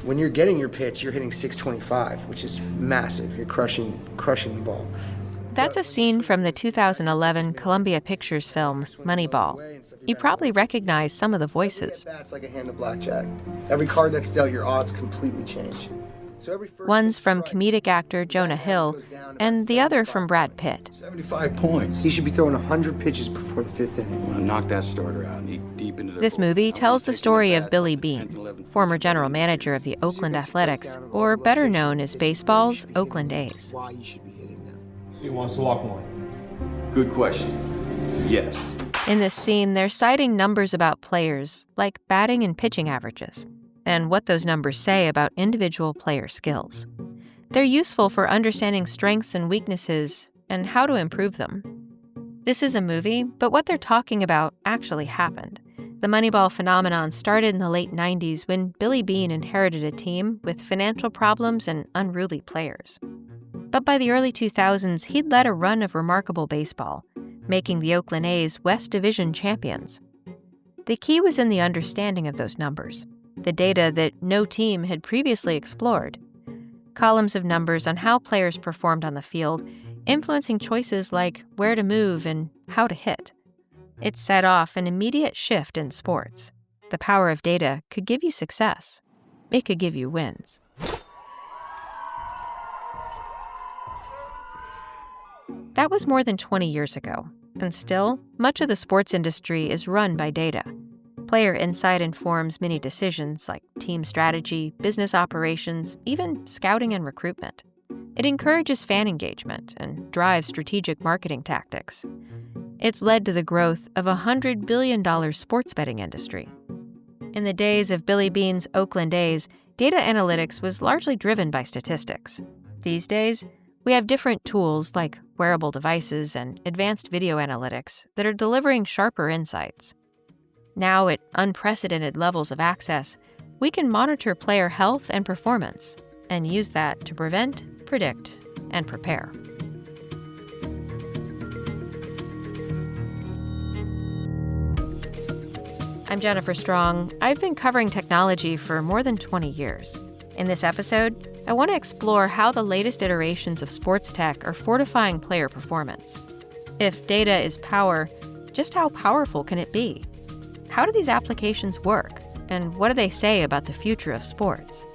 When you're getting your pitch, you're hitting 625, which is massive. You're crushing the ball. That's a scene from the 2011 Columbia Pictures film, Moneyball. You probably recognize some of the voices. That's like a hand of blackjack. Every card that's dealt, your odds completely change. One's from comedic actor Jonah Hill, and the other from Brad Pitt. 75 points. He should be throwing 100 pitches before the fifth inning. I want to knock that starter out. Deep into This movie tells the story of Billy Beane, former general manager of the Oakland Athletics, or better known as baseball's Oakland A's. Why you should be hitting them. So he wants to walk more. Good question. Yes. In this scene, they're citing numbers about players, like batting and pitching averages, and what those numbers say about individual player skills. They're useful for understanding strengths and weaknesses and how to improve them. This is a movie, but what they're talking about actually happened. The Moneyball phenomenon started in the late 90s when Billy Beane inherited a team with financial problems and unruly players. But by the early 2000s, he'd led a run of remarkable baseball, making the Oakland A's West Division champions. The key was in the understanding of those numbers, the data that no team had previously explored. Columns of numbers on how players performed on the field, influencing choices like where to move and how to hit. It set off an immediate shift in sports. The power of data could give you success. It could give you wins. That was more than 20 years ago, and still, much of the sports industry is run by data. Player insight informs many decisions like team strategy, business operations, even scouting and recruitment. It encourages fan engagement and drives strategic marketing tactics. It's led to the growth of a $100 billion sports betting industry. In the days of Billy Beane's Oakland A's, data analytics was largely driven by statistics. These days, we have different tools like wearable devices and advanced video analytics that are delivering sharper insights. Now, at unprecedented levels of access, we can monitor player health and performance and use that to prevent, predict, and prepare. I'm Jennifer Strong. I've been covering technology for more than 20 years. In this episode, I want to explore how the latest iterations of sports tech are fortifying player performance. If data is power, just how powerful can it be? How do these applications work, and what do they say about the future of sports?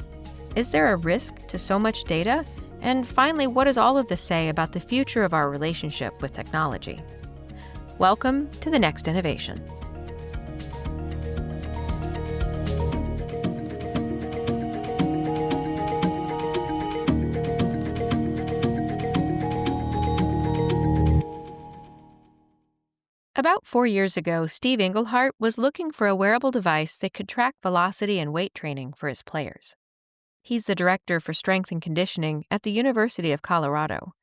Is there a risk to so much data? And finally, what does all of this say about the future of our relationship with technology? Welcome to The Next Innovation. About 4 years ago, Steve Englehart was looking for a wearable device that could track velocity and weight training for his players. He's the director for strength and conditioning at the University of Colorado.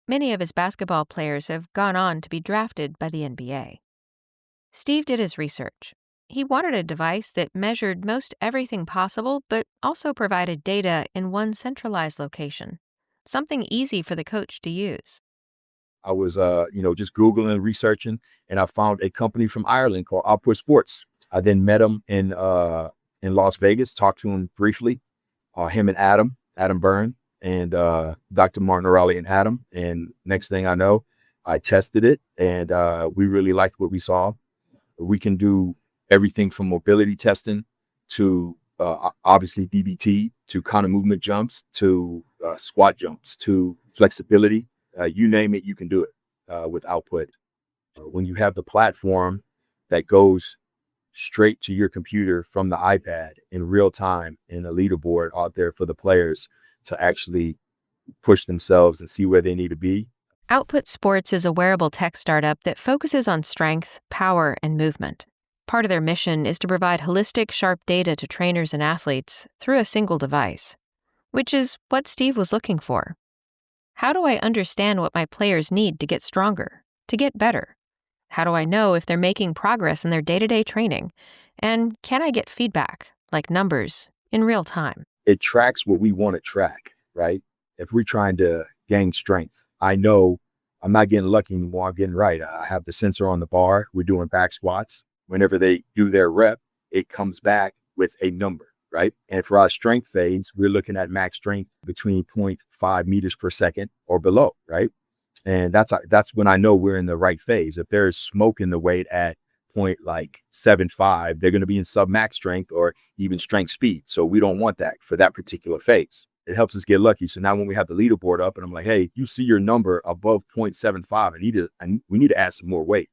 Many of his basketball players have gone on to be drafted by the NBA. Steve did his research. He wanted a device that measured most everything possible, but also provided data in one centralized location, something easy for the coach to use. I was, just Googling and researching, and I found a company from Ireland called Output Sports. I then met him in Las Vegas, talked to him briefly, him and Adam Byrne, and Dr. Martin O'Reilly and Adam. And next thing I know, I tested it, and we really liked what we saw. We can do everything from mobility testing to obviously BBT, to counter movement jumps, to squat jumps, to flexibility. You name it, you can do it with Output. When you have the platform that goes straight to your computer from the iPad in real time, and a leaderboard out there for the players to actually push themselves and see where they need to be. Output Sports is a wearable tech startup that focuses on strength, power, and movement. Part of their mission is to provide holistic, sharp data to trainers and athletes through a single device, which is what Steve was looking for. How do I understand what my players need to get stronger, to get better? How do I know if they're making progress in their day-to-day training? And can I get feedback, like numbers, in real time? It tracks what we want to track, right? If we're trying to gain strength, I know I'm not getting lucky anymore, I'm getting right. I have the sensor on the bar, we're doing back squats. Whenever they do their rep, it comes back with a number. right? And for our strength phase, we're looking at max strength between 0.5 meters per second or below, right? And that's when I know we're in the right phase. If there's smoke in the weight at 0.75, they're going to be in sub max strength or even strength speed. So we don't want that for that particular phase. It helps us get lucky. So now when we have the leaderboard up and I'm like, hey, you see your number above 0.75, we need to add some more weight.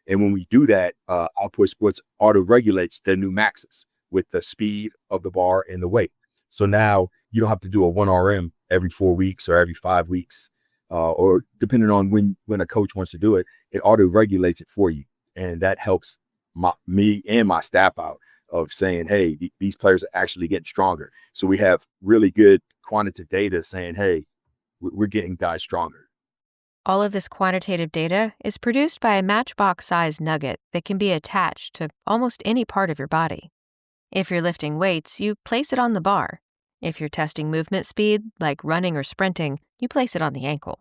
And when we do that, Output Sports auto regulates their new maxes with the speed of the bar and the weight. So now you don't have to do a 1 RM every 4 weeks or every 5 weeks, or depending on when a coach wants to do it, it auto regulates it for you. And that helps me and my staff out of saying, hey, these players are actually getting stronger. So we have really good quantitative data saying, hey, we're getting guys stronger. All of this quantitative data is produced by a matchbox-sized nugget that can be attached to almost any part of your body. If you're lifting weights, you place it on the bar. If you're testing movement speed, like running or sprinting, you place it on the ankle.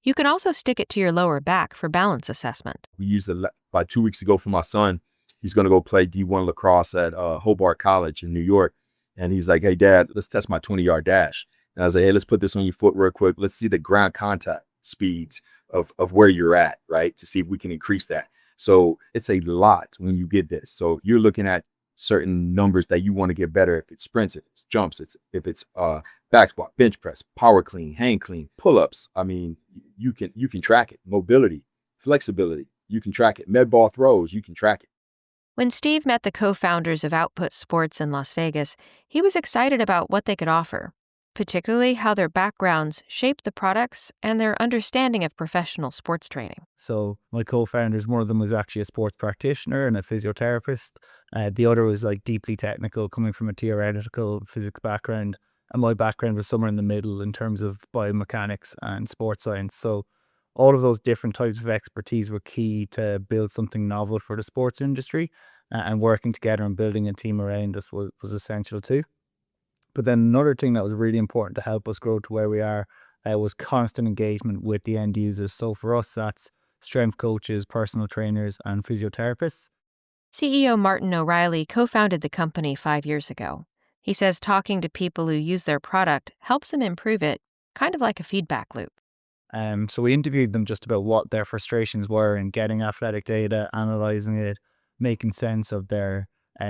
You can also stick it to your lower back for balance assessment. We used it about 2 weeks ago for my son. He's going to go play D1 lacrosse at Hobart College in New York. And he's like, hey, Dad, let's test my 20-yard dash. And I was like, hey, let's put this on your foot real quick. Let's see the ground contact speeds of where you're at, right? To see if we can increase that. So it's a lot when you get this. So you're looking at certain numbers that you want to get better. If it's sprints, if it's jumps, if it's back squat, bench press, power clean, hang clean, pull-ups. I mean, you can track it. Mobility, flexibility, you can track it. Med ball throws, you can track it. When Steve met the co-founders of Output Sports in Las Vegas, he was excited about what they could offer, particularly how their backgrounds shaped the products and their understanding of professional sports training. So my co-founders, one of them was actually a sports practitioner and a physiotherapist. The other was like deeply technical, coming from a theoretical physics background. And my background was somewhere in the middle in terms of biomechanics and sports science. So all of those different types of expertise were key to build something novel for the sports industry, and working together and building a team around us was essential too. But then another thing that was really important to help us grow to where we are was constant engagement with the end users. So for us, that's strength coaches, personal trainers, and physiotherapists. CEO Martin O'Reilly co-founded the company 5 years ago. He says talking to people who use their product helps them improve it, kind of like a feedback loop. So we interviewed them just about what their frustrations were in getting athletic data, analyzing it, making sense of their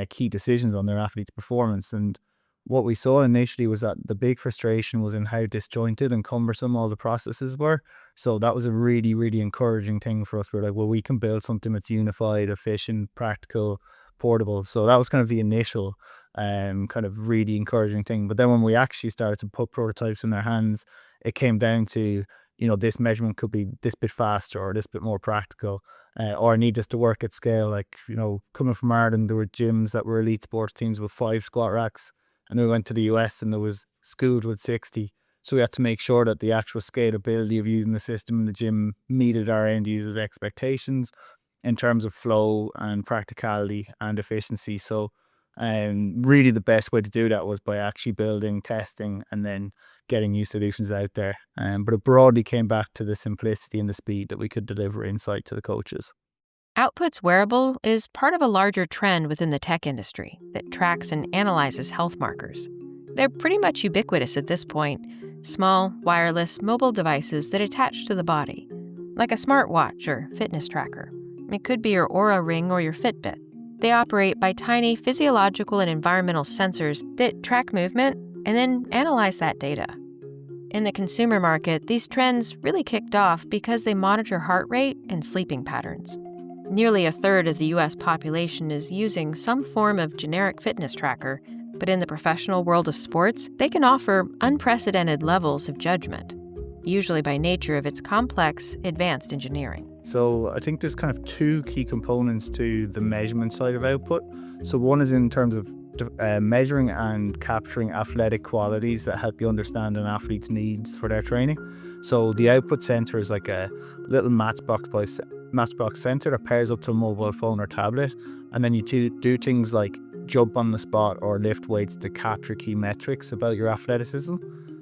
key decisions on their athletes' performance. And what we saw initially was that the big frustration was in how disjointed and cumbersome all the processes were. So that was a really, really encouraging thing for us. We're like, well, we can build something that's unified, efficient, practical, portable. So that was kind of the initial kind of really encouraging thing. But then when we actually started to put prototypes in their hands, it came down to, this measurement could be this bit faster or this bit more practical, or I need this to work at scale. Like, coming from Ireland, there were gyms that were elite sports teams with 5 squat racks. And then we went to the US and there was schools with 60. So we had to make sure that the actual scalability of using the system in the gym meted our end users' expectations in terms of flow and practicality and efficiency. So really the best way to do that was by actually building, testing, and then getting new solutions out there. But it broadly came back to the simplicity and the speed that we could deliver insight to the coaches. Output's wearable is part of a larger trend within the tech industry that tracks and analyzes health markers. They're pretty much ubiquitous at this point, small, wireless, mobile devices that attach to the body, like a smartwatch or fitness tracker. It could be your Oura Ring or your Fitbit. They operate by tiny physiological and environmental sensors that track movement and then analyze that data. In the consumer market, these trends really kicked off because they monitor heart rate and sleeping patterns. Nearly a third of the U.S. population is using some form of generic fitness tracker, but in the professional world of sports, they can offer unprecedented levels of judgment, usually by nature of its complex, advanced engineering. So I think there's kind of 2 key components to the measurement side of Output. So one is in terms of measuring and capturing athletic qualities that help you understand an athlete's needs for their training. So the Output sensor is like a little matchbox sensor that pairs up to a mobile phone or tablet, and then you do things like jump on the spot or lift weights to capture key metrics about your athleticism.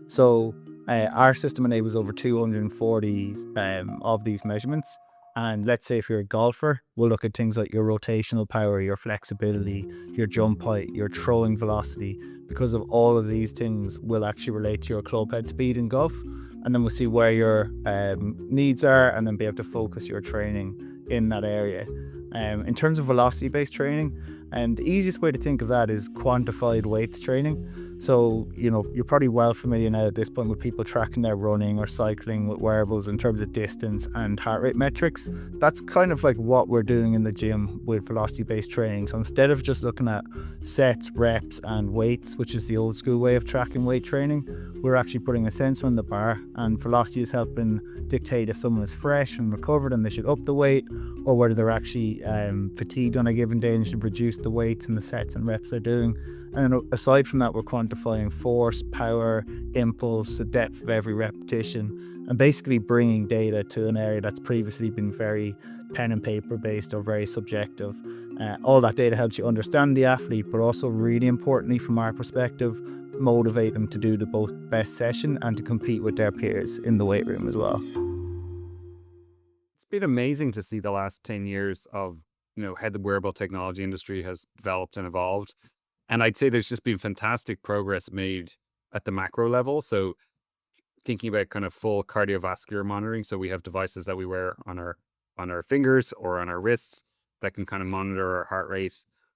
So our system enables over 240 of these measurements, And let's say if you're a golfer, we'll look at things like your rotational power, your flexibility, your jump height, your throwing velocity, because of all of these things will actually relate to your club head speed in golf. And then we'll see where your needs are and then be able to focus your training in that area. In terms of velocity-based training, and the easiest way to think of that is quantified weights training. So, you're probably well familiar now at this point with people tracking their running or cycling with wearables in terms of distance and heart rate metrics. That's kind of like what we're doing in the gym with velocity-based training. So instead of just looking at sets, reps, and weights, which is the old school way of tracking weight training, we're actually putting a sensor on the bar, and velocity is helping dictate if someone is fresh and recovered and they should up the weight, or whether they're actually fatigued on a given day and should reduce the weights and the sets and reps they're doing. And aside from that, we're quantifying force, power, impulse, the depth of every repetition, and basically bringing data to an area that's previously been very pen and paper based or very subjective. All that data helps you understand the athlete, but also really importantly from our perspective, motivate them to do the both best session and to compete with their peers in the weight room as well. It's been amazing to see the last 10 years of, how the wearable technology industry has developed and evolved. And I'd say there's just been fantastic progress made at the macro level. So thinking about kind of full cardiovascular monitoring. So we have devices that we wear on our fingers or on our wrists that can kind of monitor our heart rate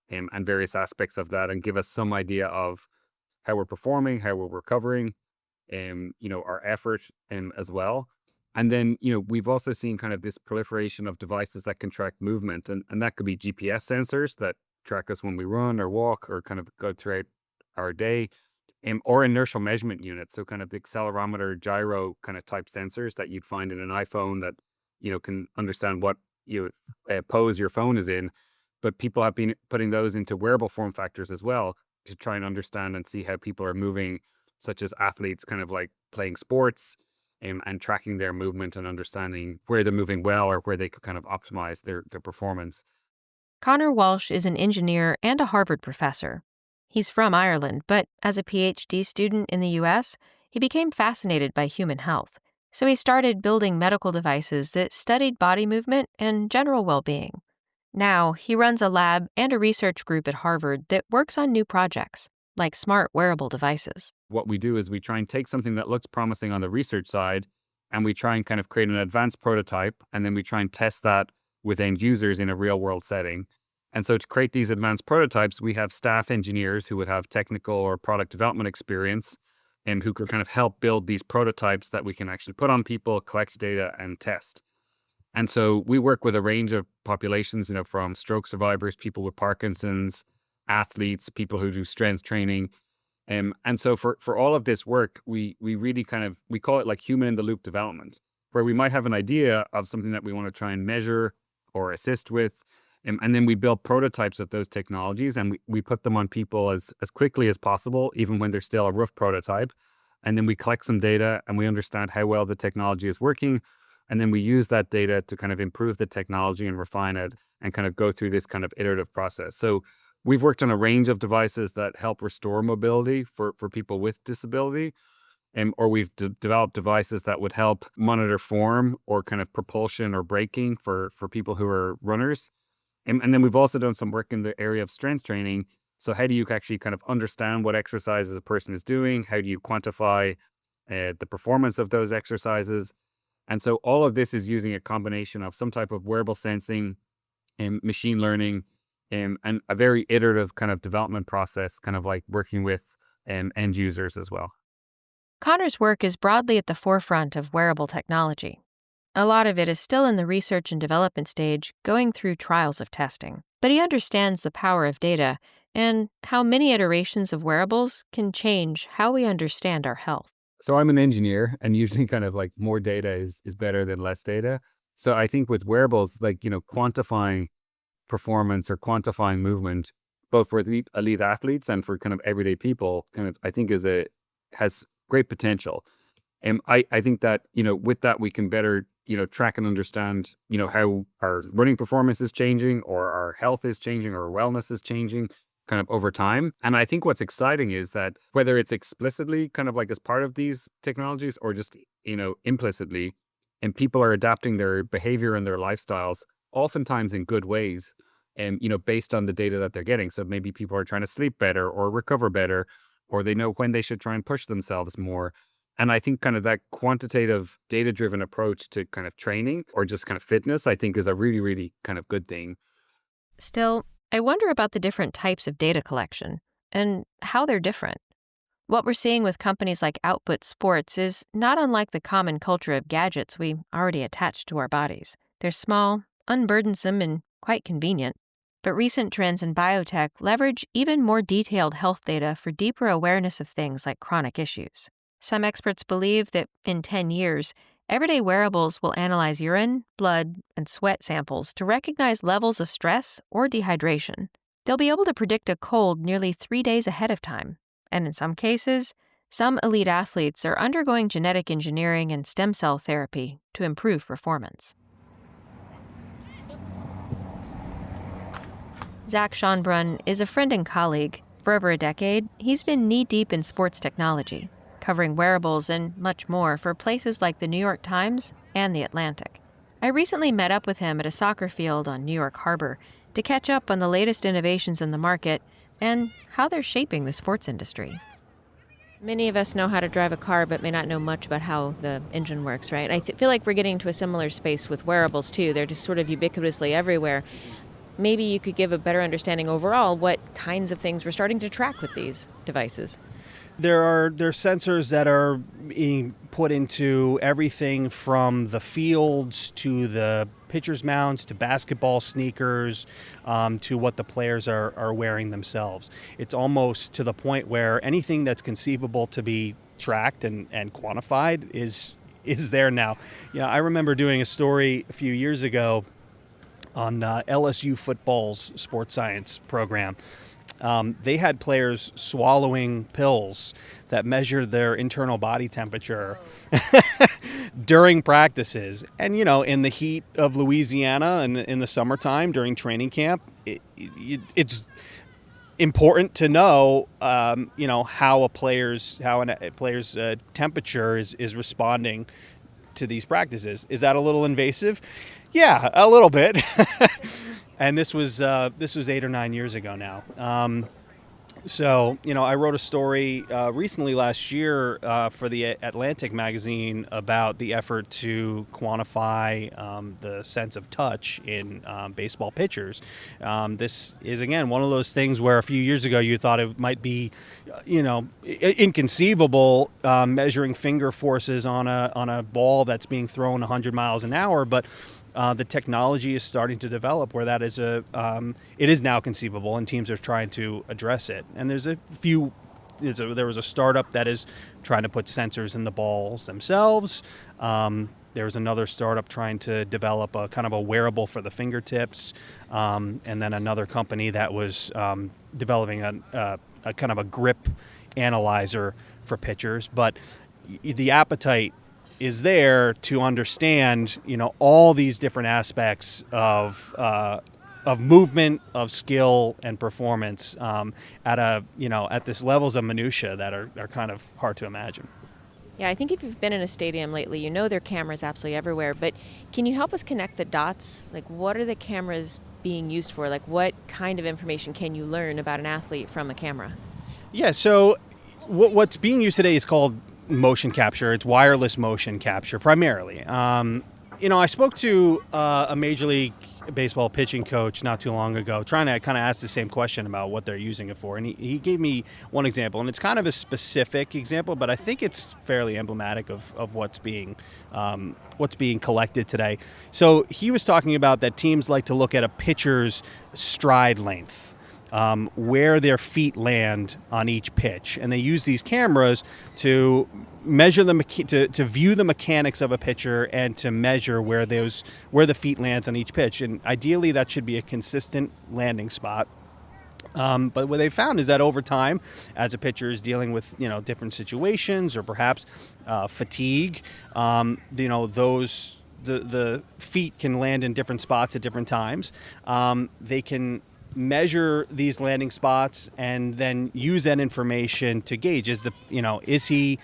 and various aspects of that and give us some idea of how we're performing, how we're recovering, our effort as well. And then, we've also seen kind of this proliferation of devices that can track movement. And that could be GPS sensors that track us when we run or walk or kind of go throughout our day, or inertial measurement units. So kind of the accelerometer, gyro kind of type sensors that you'd find in an iPhone that, can understand what pose your phone is in. But people have been putting those into wearable form factors as well to try and understand and see how people are moving, such as athletes kind of like playing sports and tracking their movement and understanding where they're moving well or where they could kind of optimize their performance. Connor Walsh is an engineer and a Harvard professor. He's from Ireland, but as a PhD student in the US, he became fascinated by human health. So he started building medical devices that studied body movement and general well-being. Now, he runs a lab and a research group at Harvard that works on new projects, like smart wearable devices. What we do is we try and take something that looks promising on the research side, and we try and kind of create an advanced prototype, and then we try and test that with end users in a real world setting. And so to create these advanced prototypes, we have staff engineers who would have technical or product development experience and who could kind of help build these prototypes that we can actually put on people, collect data, and test. And so we work with a range of populations, from stroke survivors, people with Parkinson's, athletes, people who do strength training. And so for all of this work, we really we call it like human in the loop development, where we might have an idea of something that we want to try and measure or assist with. And then we build prototypes of those technologies and we put them on people as quickly as possible, even when they're still a rough prototype. And then we collect some data and we understand how well the technology is working. And then we use that data to kind of improve the technology and refine it and kind of go through this kind of iterative process. So we've worked on a range of devices that help restore mobility for people with disability. Or we've developed devices that would help monitor form or kind of propulsion or braking for people who are runners. And then we've also done some work in the area of strength training. So how do you actually kind of understand what exercises a person is doing? How do you quantify the performance of those exercises? And so all of this is using a combination of some type of wearable sensing and machine learning and a very iterative kind of development process, kind of like working with end users as well. Connor's work is broadly at the forefront of wearable technology. A lot of it is still in the research and development stage, going through trials of testing. But he understands the power of data and how many iterations of wearables can change how we understand our health. So I'm an engineer, and usually kind of like more data is better than less data. So I think with wearables, like, quantifying performance or quantifying movement, both for the elite athletes and for kind of everyday people, kind of, I think has great potential. And I think that, with that, we can better, track and understand, how our running performance is changing or our health is changing or our wellness is changing kind of over time. And I think what's exciting is that whether it's explicitly kind of like as part of these technologies or just, implicitly, and people are adapting their behavior and their lifestyles, oftentimes in good ways, and based on the data that they're getting. So maybe people are trying to sleep better or recover better, or they know when they should try and push themselves more. And I think kind of that quantitative data-driven approach to kind of training or just kind of fitness, I think is a really, really kind of good thing. Still, I wonder about the different types of data collection and how they're different. What we're seeing with companies like Output Sports is not unlike the common culture of gadgets we already attach to our bodies. They're small, unburdensome, and quite convenient. But recent trends in biotech leverage even more detailed health data for deeper awareness of things like chronic issues. Some experts believe that in 10 years, everyday wearables will analyze urine, blood, and sweat samples to recognize levels of stress or dehydration. They'll be able to predict a cold nearly 3 days ahead of time. And in some cases, some elite athletes are undergoing genetic engineering and stem cell therapy to improve performance. Zach Schonbrunn is a friend and colleague. For over a decade, he's been knee-deep in sports technology, covering wearables and much more for places like the New York Times and The Atlantic. I recently met up with him at a soccer field on New York Harbor to catch up on the latest innovations in the market and how they're shaping the sports industry. Many of us know how to drive a car but may not know much about how the engine works, right? I feel like we're getting to a similar space with wearables too. They're just sort of ubiquitously everywhere. Maybe you could give a better understanding overall what kinds of things we're starting to track with these devices. There are sensors that are being put into everything from the fields to the pitcher's mounts to basketball sneakers to what the players are wearing themselves. It's almost to the point where anything that's conceivable to be tracked and quantified is there now. I remember doing a story a few years ago on LSU football's sports science program. They had players swallowing pills that measure their internal body temperature during practices. And, in the heat of Louisiana and in the summertime during training camp, it's important to know, how a player's temperature is responding to these practices. Is that a little invasive? Yeah, a little bit. And this was 8 or 9 years ago now. So, I wrote a story recently last year for the Atlantic magazine about the effort to quantify the sense of touch in baseball pitchers. This is, again, one of those things where a few years ago you thought it might be, inconceivable measuring finger forces on a ball that's being thrown 100 miles an hour, but the technology is starting to develop where that is it is now conceivable, and teams are trying to address it. And there was a startup that is trying to put sensors in the balls themselves. There was another startup trying to develop a kind of a wearable for the fingertips, and then another company that was developing a kind of a grip analyzer for pitchers. But the appetite is there to understand, all these different aspects of movement, of skill, and performance at this levels of minutia that are kind of hard to imagine. Yeah, I think if you've been in a stadium lately, there are cameras absolutely everywhere. But can you help us connect the dots? Like, what are the cameras being used for? Like, what kind of information can you learn about an athlete from a camera? Yeah, so what's being used today is called motion capture. It's wireless motion capture primarily. I spoke to a Major League Baseball pitching coach not too long ago, trying to kind of ask the same question about what they're using it for. And he gave me one example, and it's kind of a specific example, but I think it's fairly emblematic of what's being collected today. So he was talking about that teams like to look at a pitcher's stride length. Where their feet land on each pitch, and they use these cameras to measure to view the mechanics of a pitcher and to measure where the feet lands on each pitch. And ideally, that should be a consistent landing spot. But what they found is that over time, as a pitcher is dealing with different situations or perhaps fatigue, the feet can land in different spots at different times. They can measure these landing spots and then use that information to gauge is he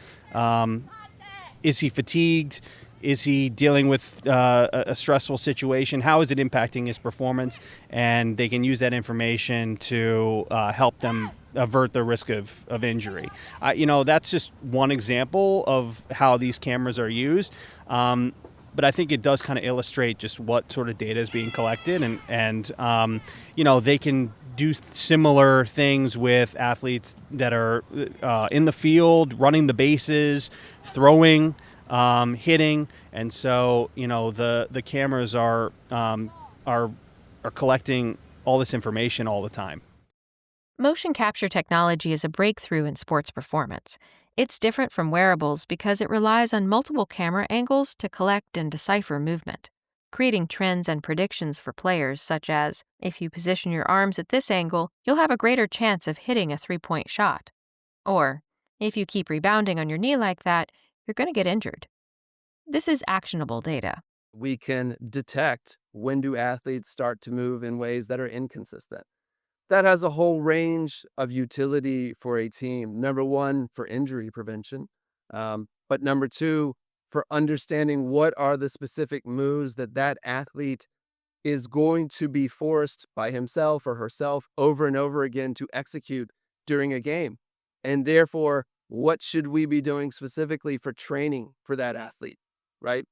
fatigued, Is he dealing with a stressful situation? How is it impacting his performance? And they can use that information to help them avert the risk of injury. That's just one example of how these cameras are used. But I think it does kind of illustrate just what sort of data is being collected, and they can do similar things with athletes that are in the field, running the bases, throwing, hitting, and so the cameras are collecting all this information all the time. Motion capture technology is a breakthrough in sports performance. It's different from wearables because it relies on multiple camera angles to collect and decipher movement, creating trends and predictions for players, such as, if you position your arms at this angle, you'll have a greater chance of hitting a three-point shot. Or, if you keep rebounding on your knee like that, you're going to get injured. This is actionable data. We can detect when do athletes start to move in ways that are inconsistent. That has a whole range of utility for a team. Number one, for injury prevention. But number two, for understanding what are the specific moves that athlete is going to be forced by himself or herself over and over again to execute during a game. And therefore, what should we be doing specifically for training for that athlete, right?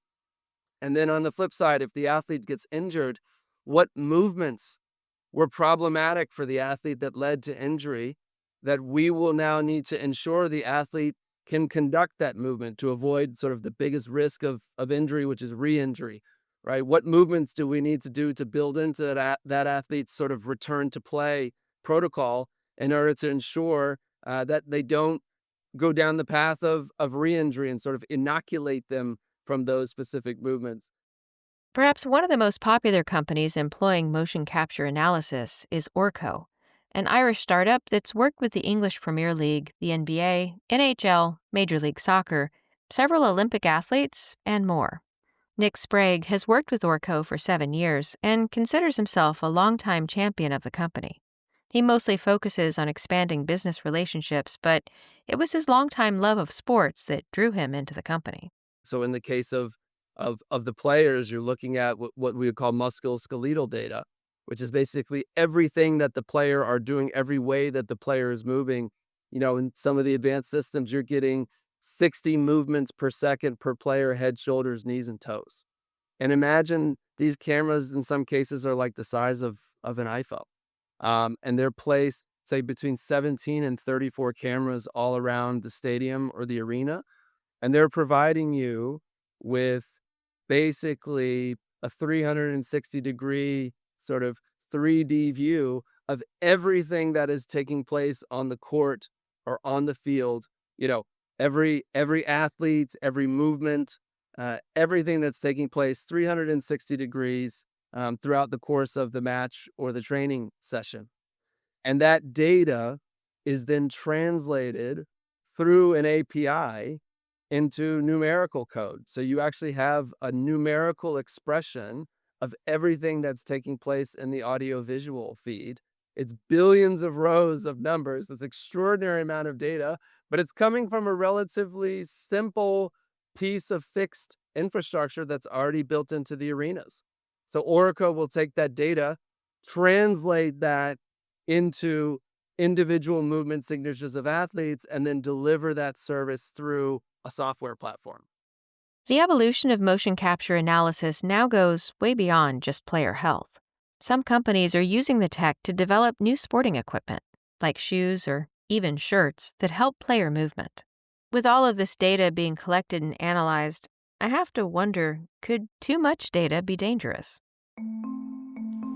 And then on the flip side, if the athlete gets injured, what movements were problematic for the athlete that led to injury that we will now need to ensure the athlete can conduct that movement to avoid sort of the biggest risk of injury, which is re-injury, right? What movements do we need to do to build into that athlete's sort of return to play protocol in order to ensure that they don't go down the path of re-injury and sort of inoculate them from those specific movements? Perhaps one of the most popular companies employing motion capture analysis is Orco, an Irish startup that's worked with the English Premier League, the NBA, NHL, Major League Soccer, several Olympic athletes, and more. Nick Sprague has worked with Orco for 7 years and considers himself a longtime champion of the company. He mostly focuses on expanding business relationships, but it was his longtime love of sports that drew him into the company. So in the case of the players, you're looking at what we would call musculoskeletal data, which is basically everything that the player are doing, every way that the player is moving. In some of the advanced systems, you're getting 60 movements per second per player, head, shoulders, knees, and toes. And imagine these cameras in some cases are like the size of an iPhone. And they're placed, say, between 17 and 34 cameras all around the stadium or the arena. And they're providing you with basically a 360-degree sort of 3D view of everything that is taking place on the court or on the field. Every athlete, every movement, everything that's taking place 360 degrees throughout the course of the match or the training session. And that data is then translated through an API into numerical code. So you actually have a numerical expression of everything that's taking place in the audio-visual feed. It's billions of rows of numbers. It's an extraordinary amount of data, but it's coming from a relatively simple piece of fixed infrastructure that's already built into the arenas. So Oracle will take that data, translate that into individual movement signatures of athletes, and then deliver that service through a software platform. The evolution of motion capture analysis now goes way beyond just player health. Some companies are using the tech to develop new sporting equipment, like shoes or even shirts, that help player movement. With all of this data being collected and analyzed, I have to wonder, could too much data be dangerous?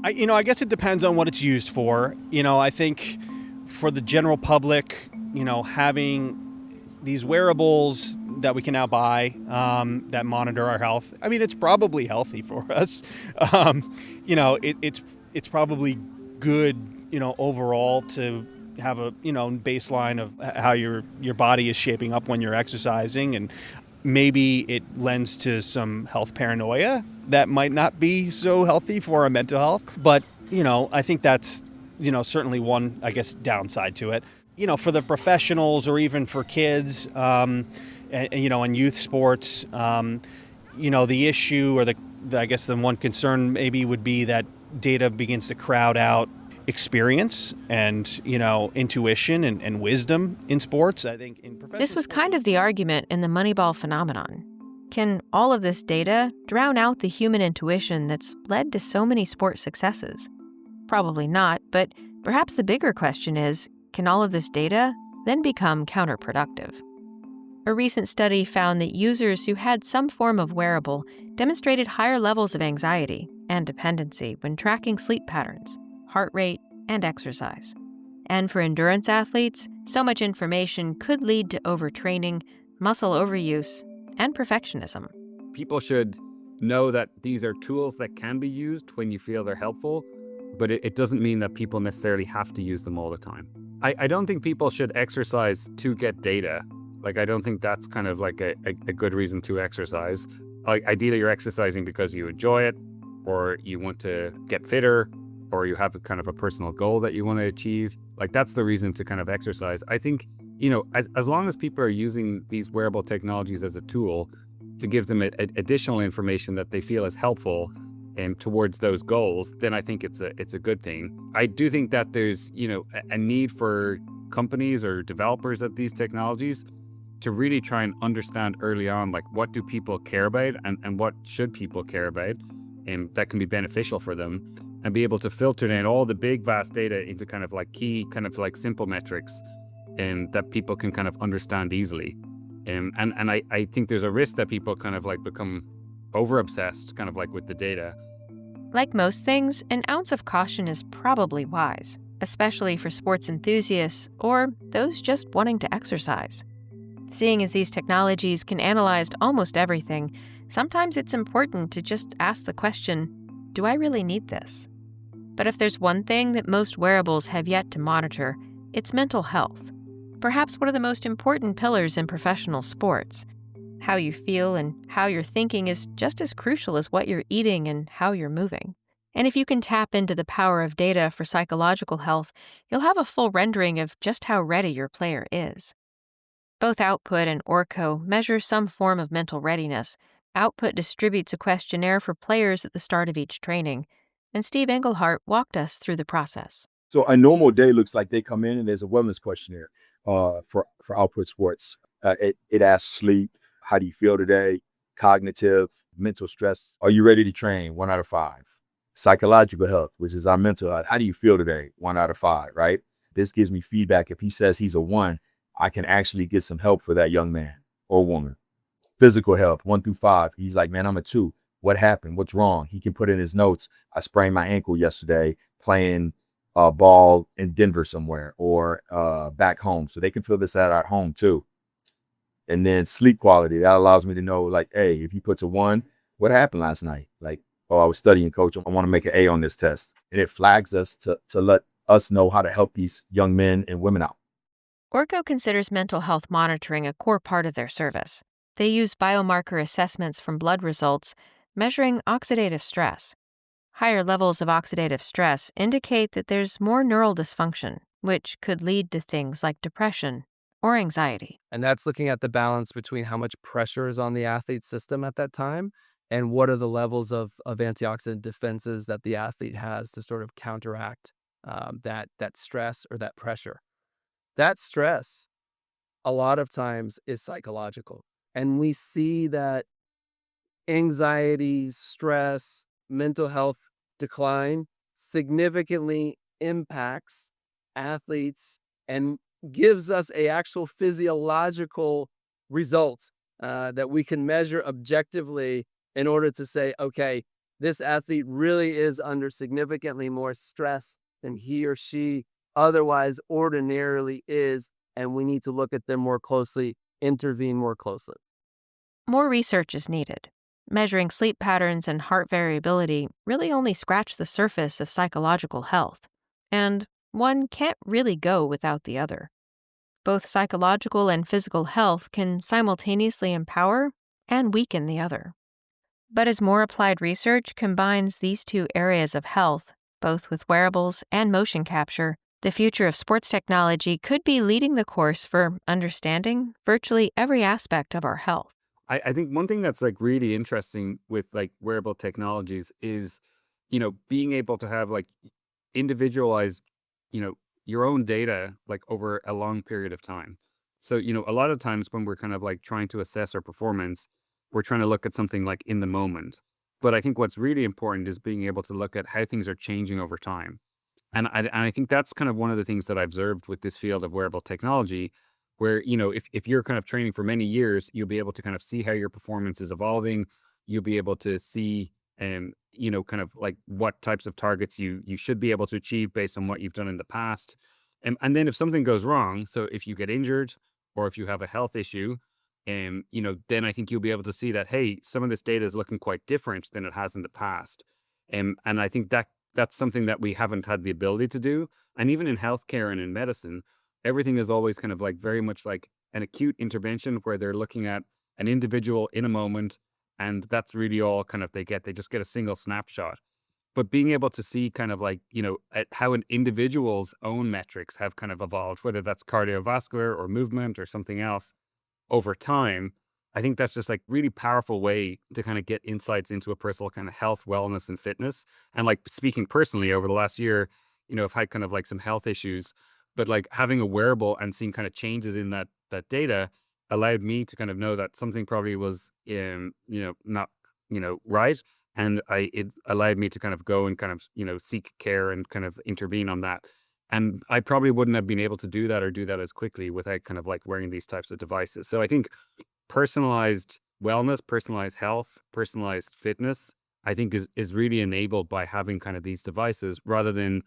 I guess it depends on what it's used for. I think for the general public, having these wearables that we can now buy that monitor our health, it's probably healthy for us. It's probably good, overall to have a, baseline of how your body is shaping up when you're exercising, and maybe it lends to some health paranoia that might not be so healthy for our mental health. But, I think that's, certainly one, downside to it. For the professionals or even for kids, and youth sports, the issue or I guess the one concern maybe would be that data begins to crowd out experience and, intuition and wisdom in sports. I think in professional This was sports, kind of the argument in the Moneyball phenomenon. Can all of this data drown out the human intuition that's led to so many sport successes? Probably not, but perhaps the bigger question is, can all of this data then become counterproductive? A recent study found that users who had some form of wearable demonstrated higher levels of anxiety and dependency when tracking sleep patterns, heart rate, and exercise. And for endurance athletes, so much information could lead to overtraining, muscle overuse, and perfectionism. People should know that these are tools that can be used when you feel they're helpful, but it doesn't mean that people necessarily have to use them all the time. I don't think people should exercise to get data. Like, I don't think that's kind of like a good reason to exercise. Like, ideally, you're exercising because you enjoy it, or you want to get fitter, or you have a kind of a personal goal that you want to achieve. Like, that's the reason to kind of exercise. I think, as long as people are using these wearable technologies as a tool to give them additional information that they feel is helpful and towards those goals, then I think it's a good thing. I do think that there's, a need for companies or developers of these technologies to really try and understand early on, like, what do people care about and what should people care about, and that can be beneficial for them, and be able to filter down all the big, vast data into kind of like key, kind of like simple metrics and that people can kind of understand easily. And I think there's a risk that people kind of like become over-obsessed kind of like with the data. Like most things, an ounce of caution is probably wise, especially for sports enthusiasts or those just wanting to exercise. Seeing as these technologies can analyze almost everything, sometimes it's important to just ask the question, do I really need this? But if there's one thing that most wearables have yet to monitor, it's mental health. Perhaps one of the most important pillars in professional sports. How you feel and how you're thinking is just as crucial as what you're eating and how you're moving. And if you can tap into the power of data for psychological health, you'll have a full rendering of just how ready your player is. Both Output and Orco measure some form of mental readiness. Output distributes a questionnaire for players at the start of each training, and Steve Englehart walked us through the process. So a normal day looks like they come in and there's a wellness questionnaire for Output Sports. It asks sleep, how do you feel today, cognitive, mental stress, are you ready to train, 1 out of 5. Psychological health, which is our mental health, how do you feel today, 1 out of 5, right? This gives me feedback. If he says he's a 1, I can actually get some help for that young man or woman. Physical health, 1 through 5. He's like, man, I'm a 2. What happened? What's wrong? He can put in his notes. I sprained my ankle yesterday playing ball in Denver somewhere or back home. So they can fill this out at home too. And then sleep quality, that allows me to know, like, hey, if he puts a 1, what happened last night? Like, oh, I was studying, coach. I want to make an A on this test. And it flags us to let us know how to help these young men and women out. Orco considers mental health monitoring a core part of their service. They use biomarker assessments from blood results, measuring oxidative stress. Higher levels of oxidative stress indicate that there's more neural dysfunction, which could lead to things like depression or anxiety. And that's looking at the balance between how much pressure is on the athlete's system at that time and what are the levels of antioxidant defenses that the athlete has to sort of counteract that stress or that pressure. That stress, a lot of times, is psychological. And we see that anxiety, stress, mental health decline significantly impacts athletes and gives us a actual physiological result that we can measure objectively in order to say, okay, this athlete really is under significantly more stress than he or she otherwise ordinarily is, and we need to look at them more closely, intervene more closely. More research is needed. Measuring sleep patterns and heart variability really only scratch the surface of psychological health, and one can't really go without the other. Both psychological and physical health can simultaneously empower and weaken the other. But as more applied research combines these two areas of health, both with wearables and motion capture, the future of sports technology could be leading the course for understanding virtually every aspect of our health. I think one thing that's like really interesting with like wearable technologies is, being able to have like individualized, you know, your own data like over a long period of time. So, a lot of times when we're kind of like trying to assess our performance, we're trying to look at something like in the moment. But I think what's really important is being able to look at how things are changing over time. And I think that's kind of one of the things that I've observed with this field of wearable technology, where, if you're kind of training for many years, you'll be able to kind of see how your performance is evolving. You'll be able to see, kind of like what types of targets you should be able to achieve based on what you've done in the past. And then if something goes wrong, so if you get injured or if you have a health issue, then I think you'll be able to see that, hey, some of this data is looking quite different than it has in the past. And I think that's something that we haven't had the ability to do. And even in healthcare and in medicine, everything is always kind of like very much like an acute intervention where they're looking at an individual in a moment. And that's really all kind of they just get a single snapshot. But being able to see kind of like, at how an individual's own metrics have kind of evolved, whether that's cardiovascular or movement or something else over time, I think that's just like really powerful way to kind of get insights into a personal kind of health, wellness, and fitness. And like speaking personally over the last year, I've had kind of like some health issues, but like having a wearable and seeing kind of changes in that data allowed me to kind of know that something probably was, not, right. And it allowed me to kind of go and kind of, seek care and kind of intervene on that. And I probably wouldn't have been able to do that or do that as quickly without kind of like wearing these types of devices. So I think personalized wellness, personalized health, personalized fitness, I think is really enabled by having kind of these devices rather than,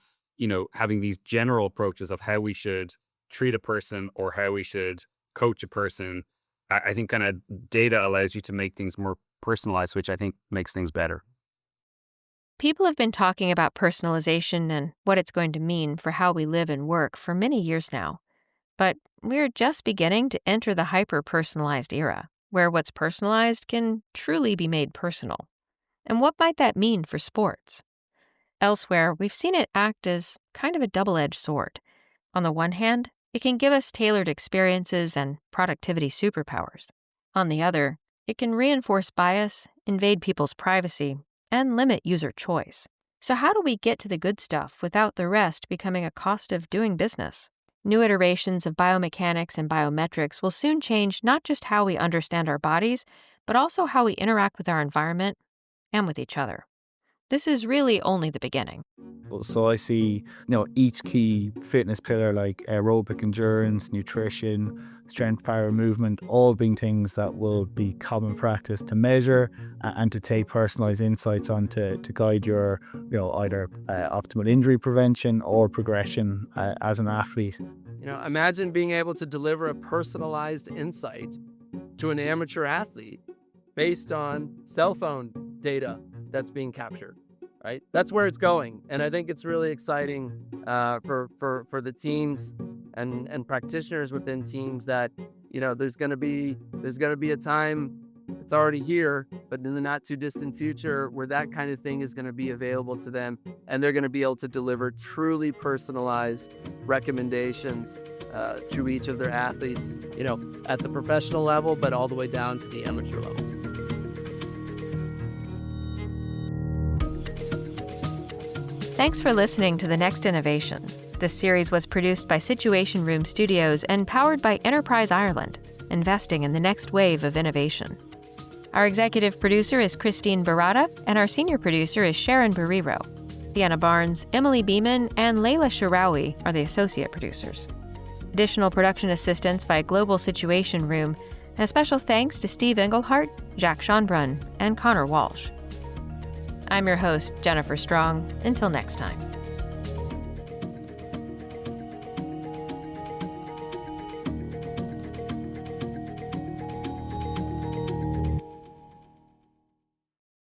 having these general approaches of how we should treat a person or how we should coach a person. I think kind of data allows you to make things more personalized, which I think makes things better. People have been talking about personalization and what it's going to mean for how we live and work for many years now. But we're just beginning to enter the hyper-personalized era, where what's personalized can truly be made personal. And what might that mean for sports? Elsewhere, we've seen it act as kind of a double-edged sword. On the one hand, it can give us tailored experiences and productivity superpowers. On the other, it can reinforce bias, invade people's privacy, and limit user choice. So how do we get to the good stuff without the rest becoming a cost of doing business? New iterations of biomechanics and biometrics will soon change not just how we understand our bodies, but also how we interact with our environment and with each other. This is really only the beginning. So I see, each key fitness pillar like aerobic endurance, nutrition, strength, power, movement, all being things that will be common practice to measure and to take personalized insights on to guide your, either optimal injury prevention or progression as an athlete. Imagine being able to deliver a personalized insight to an amateur athlete based on cell phone data that's being captured, right? That's where it's going. And I think it's really exciting for the teams and practitioners within teams that, there's going to be a time, it's already here, but in the not too distant future where that kind of thing is going to be available to them. And they're going to be able to deliver truly personalized recommendations to each of their athletes, at the professional level, but all the way down to the amateur level. Thanks for listening to The Next Innovation. This series was produced by Situation Room Studios and powered by Enterprise Ireland, investing in the next wave of innovation. Our executive producer is Christine Barada, and our senior producer is Sharon Barrero. Deanna Barnes, Emily Beeman, and Layla Sharawi are the associate producers. Additional production assistance by Global Situation Room, and a special thanks to Steve Englehart, Jack Schonbrunn, and Connor Walsh. I'm your host, Jennifer Strong. Until next time.